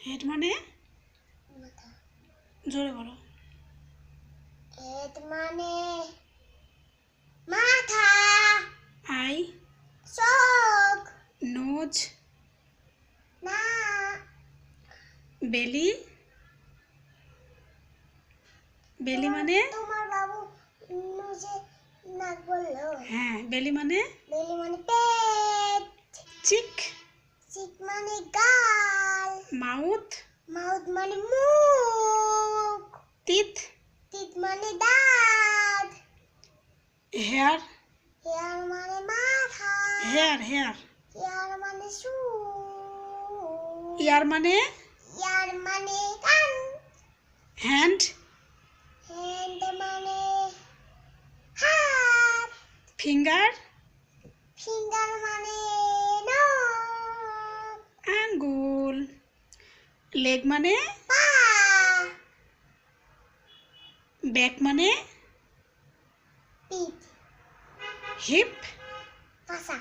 Head মানে মাথা। জোরে বলো। হেড মানে মাথা। আই চোখ। নোজ নাক। বেলি বেলি মানে তোমার বাবু নোজে নাক বললো। হ্যাঁ বেলি মানে বেলি মানে পেট। চিক চিক মানে গাল। মাউথ মাউথ মানে মুখ। টিথ টিথ মানে দাঁত। হেয়ার হেয়ার মানে মাথা। হেয়ার হেয়ার হেয়ার মানে চুল। ইয়ার মানে ইয়ার মানে কান। হ্যান্ড হ্যান্ড মানে হাত। ফিঙ্গার ফিঙ্গার মানে নখ। আঙ্গুল লেগ মানে পা। ব্যাক মানে পিঠ। হিপ পাছা।